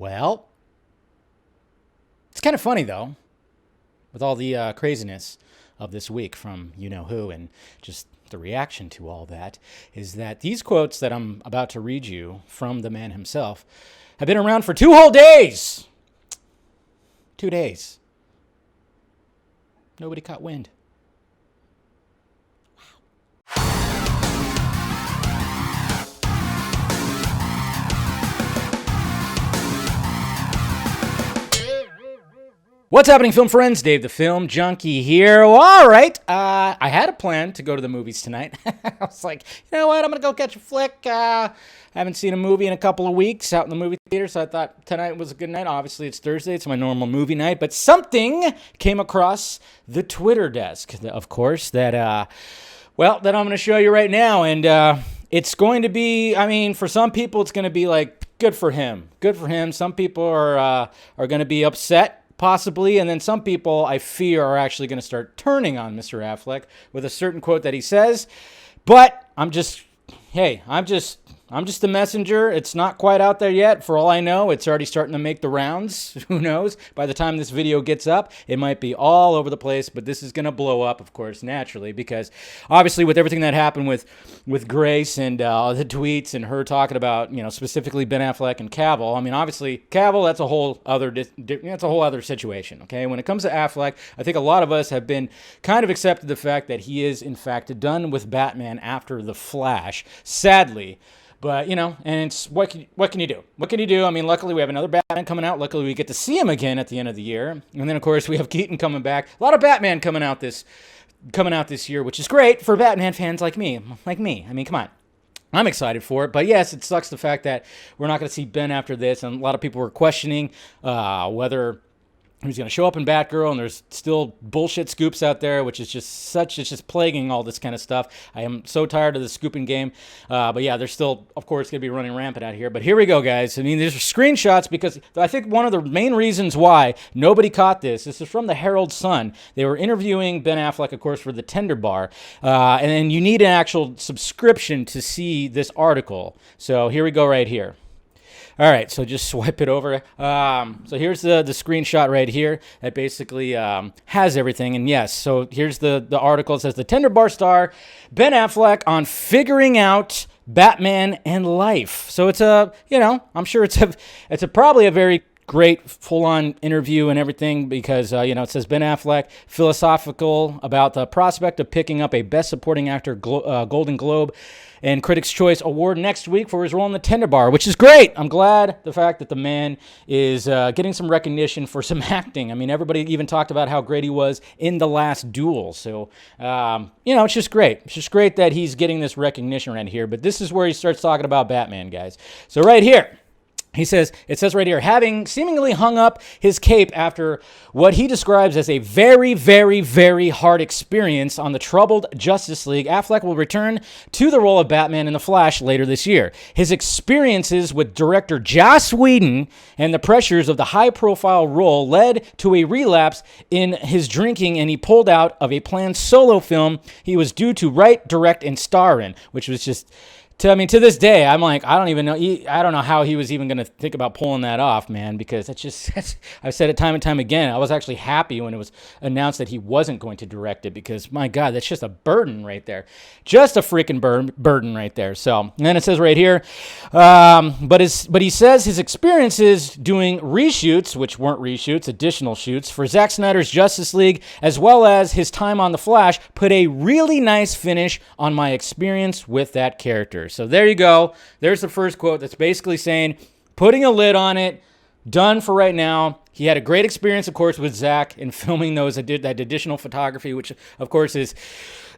Well, it's kind of funny, though, with all the craziness of this week from you-know-who and just the reaction to all that, is that these quotes that I'm about to read you from the man himself have been around for 2 whole days. 2 days. Nobody caught wind. What's happening, film friends? Dave the Film Junkie here. Well, all right, I had a plan to go to the movies tonight. I was like, you know what, I'm going to go catch a flick. I haven't seen a movie in a couple of weeks out in the movie theater, so I thought tonight was a good night. Obviously, it's Thursday. It's my normal movie night, but something came across the Twitter desk, of course, that I'm going to show you right now, and it's going to be, for some people, it's going to be like, good for him. Good for him. Some people are going to be upset, possibly, and then some people, I fear, are actually going to start turning on Mr. Affleck with a certain quote that he says. But I'm just the messenger. It's not quite out there yet. For all I know, it's already starting to make the rounds. Who knows? By the time this video gets up, it might be all over the place, but this is going to blow up, of course, naturally, because obviously with everything that happened with Grace and the tweets and her talking about, specifically Ben Affleck and Cavill. Obviously, Cavill, that's a whole other situation, okay? When it comes to Affleck, I think a lot of us have been kind of accepted the fact that he is, in fact, done with Batman after The Flash, sadly. But, and it's, what can you do? What can you do? Luckily we have another Batman coming out. Luckily we get to see him again at the end of the year. And then, of course, we have Keaton coming back. A lot of Batman coming out this year, which is great for Batman fans like me. Come on. I'm excited for it. But, yes, it sucks the fact that we're not going to see Ben after this. And a lot of people were questioning whether he's going to show up in Batgirl, and there's still bullshit scoops out there, which is it's just plaguing all this kind of stuff. I am so tired of the scooping game. But yeah, they're still, of course, going to be running rampant out here. But here we go, guys. These are screenshots because I think one of the main reasons why nobody caught this is from the Herald Sun. They were interviewing Ben Affleck, of course, for the Tender Bar. And then you need an actual subscription to see this article. So here we go right here. All right, so just swipe it over. So here's the screenshot right here that basically has everything. And yes, so here's the article. It says, the Tender Bar star Ben Affleck on figuring out Batman and life. So it's I'm sure it's probably a very great full-on interview and everything because, it says Ben Affleck, philosophical about the prospect of picking up a Best Supporting Actor Golden Globe and Critics' Choice Award next week for his role in the Tender Bar, which is great. I'm glad the fact that the man is getting some recognition for some acting. Everybody even talked about how great he was in The Last Duel. So, it's just great. It's just great that he's getting this recognition right here. But this is where he starts talking about Batman, guys. So right here. It says right here, having seemingly hung up his cape after what he describes as a very, very, very hard experience on the troubled Justice League, Affleck will return to the role of Batman in The Flash later this year. His experiences with director Joss Whedon and the pressures of the high-profile role led to a relapse in his drinking, and he pulled out of a planned solo film he was due to write, direct, and star in, which was just... to this day, I'm like, I don't know how he was even going to think about pulling that off, man, because I've said it time and time again. I was actually happy when it was announced that he wasn't going to direct it because, my God, that's just a burden right there. Just a freaking burden right there. So, and then it says right here, but he says his experiences doing reshoots, which weren't reshoots, additional shoots, for Zack Snyder's Justice League, as well as his time on The Flash, put a really nice finish on my experience with that character. So there you go. There's the first quote that's basically saying, putting a lid on it, done for right now. He had a great experience, of course, with Zack in filming that additional photography, which, of course, is,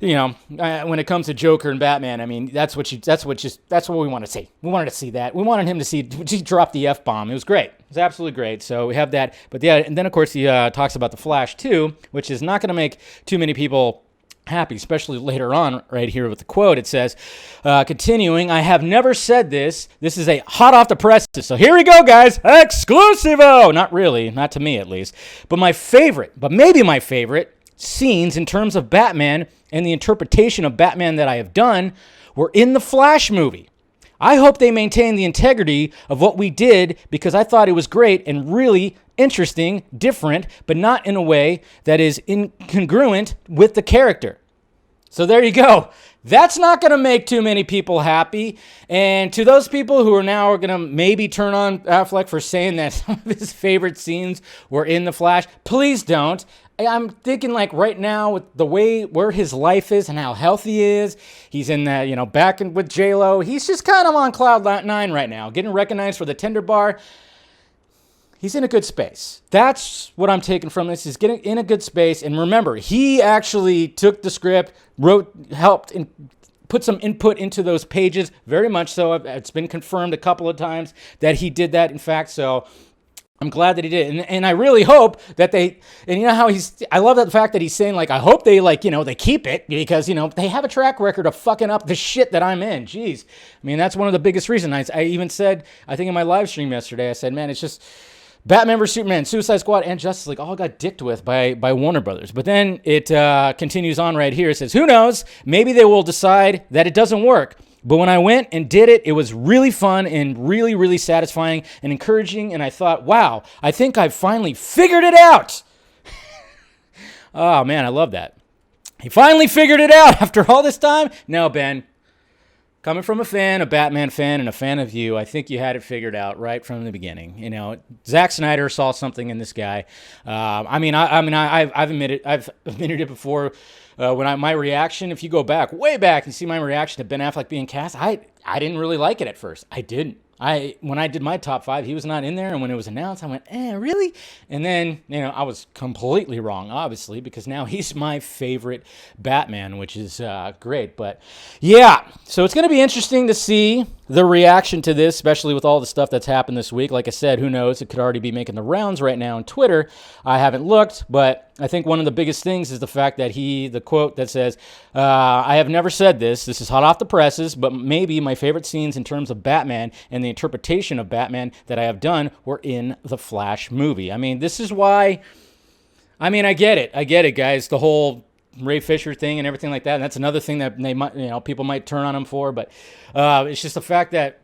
when it comes to Joker and Batman, that's what we want to see. We wanted to see that. We wanted him to drop the F-bomb. It was great. It was absolutely great. So we have that. But yeah, and then, of course, he talks about The Flash, too, which is not going to make too many people happy, especially later on right here with the quote. It says, continuing, I have never said this. This is a hot off the presses. So here we go, guys. Exclusivo. Not really, not to me at least. But maybe my favorite scenes in terms of Batman and the interpretation of Batman that I have done were in the Flash movie. I hope they maintain the integrity of what we did because I thought it was great and really interesting, different, but not in a way that is incongruent with the character. So there you go. That's not going to make too many people happy. And to those people who are now going to maybe turn on Affleck for saying that some of his favorite scenes were in The Flash, please don't. I'm thinking like right now with the way where his life is and how healthy he is, he's in that, back in with J-Lo. He's just kind of on cloud nine right now, getting recognized for the Tender Bar. He's in a good space. That's what I'm taking from this. He's getting in a good space. And remember, he actually took the script, helped, and put some input into those pages. Very much so. It's been confirmed a couple of times that he did that, in fact. So I'm glad that he did. And I really hope that they, and you know how I love the fact that he's saying, like, I hope they, they keep it because, they have a track record of fucking up the shit that I'm in. Jeez. I mean, that's one of the biggest reasons. I even said, I think in my live stream yesterday, I said, man, it's just Batman vs. Superman, Suicide Squad, and Justice League all got dicked with by Warner Brothers. But then it continues on right here. It says, who knows? Maybe they will decide that it doesn't work. But when I went and did it, it was really fun and really, really satisfying and encouraging. And I thought, wow, I think I've finally figured it out. Oh, man, I love that. He finally figured it out after all this time? No, Ben. Coming from a fan, a Batman fan, and a fan of you, I think you had it figured out right from the beginning. Zack Snyder saw something in this guy. I've admitted it before. My reaction, if you go way back and see my reaction to Ben Affleck being cast, I didn't really like it at first. I didn't. When I did my top 5, he was not in there, and when it was announced, I went, really? And then, I was completely wrong, obviously, because now he's my favorite Batman, which is great. But yeah, so it's going to be interesting to see the reaction to this, especially with all the stuff that's happened this week. Like I said, who knows? It could already be making the rounds right now on Twitter. I haven't looked, but I think one of the biggest things is the fact that the quote that says, I have never said this is hot off the presses, but maybe my favorite scenes in terms of Batman and the interpretation of Batman that I have done were in the Flash movie. I mean, this is why, I get it, guys, the whole Ray Fisher thing and everything like that. And that's another thing that they might, people might turn on him for, but it's just the fact that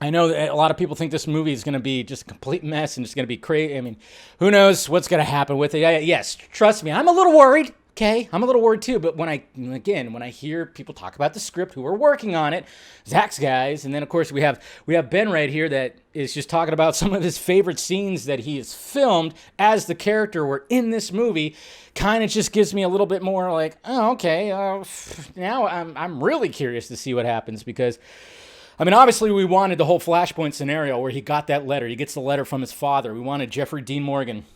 I know that a lot of people think this movie is going to be just a complete mess and it's going to be crazy. I mean, who knows what's going to happen with it? Yes, trust me, I'm a little worried. Okay, I'm a little worried too, but when I hear people talk about the script who are working on it, Zack's guys, and then of course we have Ben right here that is just talking about some of his favorite scenes that he has filmed as the character were in this movie, kind of just gives me a little bit more like, oh, okay, now I'm really curious to see what happens because obviously we wanted the whole Flashpoint scenario where he got that letter. He gets the letter from his father. We wanted Jeffrey Dean Morgan.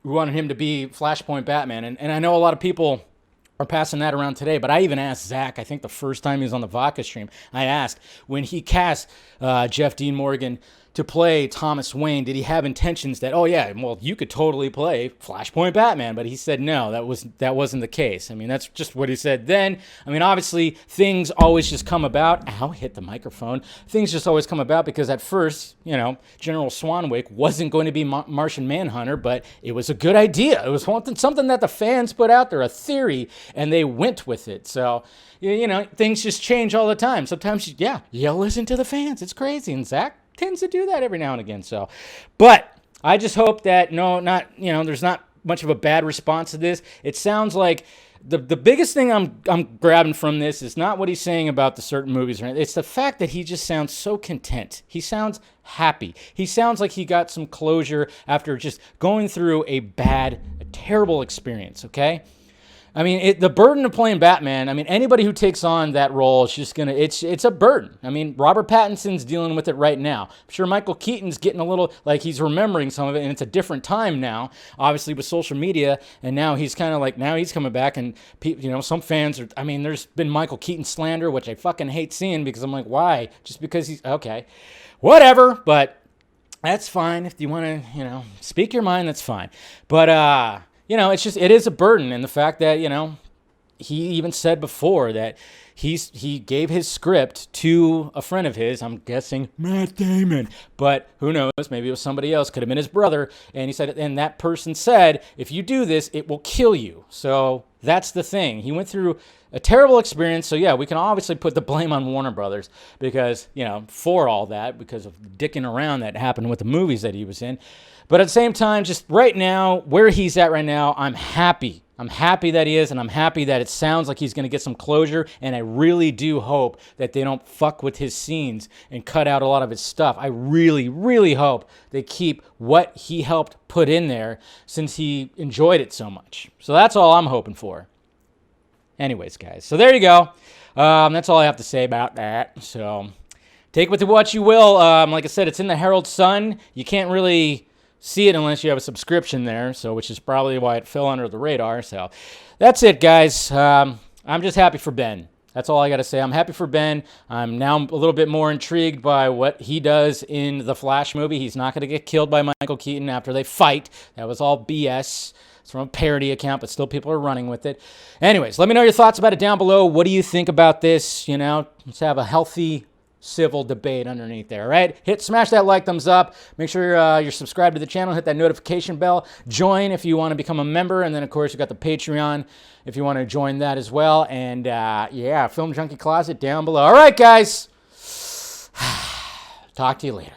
We wanted him to be Flashpoint Batman. And I know a lot of people are passing that around today, but I even asked Zack, I think the first time he was on the Vodka stream, I asked, when he cast Jeff Dean Morgan to play Thomas Wayne, did he have intentions that, oh yeah, well, you could totally play Flashpoint Batman? But he said no, that wasn't the case. That's just what he said then. Obviously, things always just come about. Ow, hit the microphone. Things just always come about because at first, General Swanwick wasn't going to be Martian Manhunter, but it was a good idea. It was something that the fans put out there, a theory, and they went with it. So, things just change all the time. Sometimes, you listen to the fans. It's crazy. And Zack tends to do that every now and again. So, but I just hope that there's not much of a bad response to this. It sounds like the biggest thing I'm grabbing from this is not what he's saying about the certain movies. It's the fact that he just sounds so content. He sounds happy. He sounds like he got some closure after just going through a terrible experience. Okay. The burden of playing Batman, anybody who takes on that role is just it's a burden. Robert Pattinson's dealing with it right now. I'm sure Michael Keaton's getting a little, like he's remembering some of it, and it's a different time now, obviously with social media, and now he's kind of like, now he's coming back, and some fans are, there's been Michael Keaton slander, which I fucking hate seeing, because I'm like, why? Just because he's, okay, whatever, but that's fine. If you want to, speak your mind, that's fine. But, it is a burden. And the fact that, he even said before that he gave his script to a friend of his, I'm guessing Matt Damon, but who knows, maybe it was somebody else, could have been his brother, and he said, and that person said, if you do this, it will kill you. So that's the thing. He went through a terrible experience. So yeah, we can obviously put the blame on Warner Brothers because, for all that, because of dicking around that happened with the movies that he was in. But at the same time, just right now, where he's at right now, I'm happy. I'm happy that he is, and I'm happy that it sounds like he's going to get some closure, and I really do hope that they don't fuck with his scenes and cut out a lot of his stuff. I really, really hope they keep what he helped put in there since he enjoyed it so much. So that's all I'm hoping for. Anyways, guys, so there you go. That's all I have to say about that. So take with it what you will. Like I said, it's in the Herald Sun. You can't really see it unless you have a subscription there, so which is probably why it fell under the radar. So that's it, guys. I'm just happy for Ben. That's all I got to say. I'm happy for Ben. I'm now a little bit more intrigued by what he does in the Flash movie. He's not going to get killed by Michael Keaton after they fight. That was all BS. It's from a parody account, but still people are running with it. Anyways, let me know your thoughts about it down below. What do you think about this? Let's have a healthy, civil debate underneath there, all right? Smash that like, thumbs up. Make sure you're subscribed to the channel. Hit that notification bell. Join if you want to become a member. And then, of course, you got the Patreon if you want to join that as well. And, Film Junkie Closet down below. All right, guys. Talk to you later.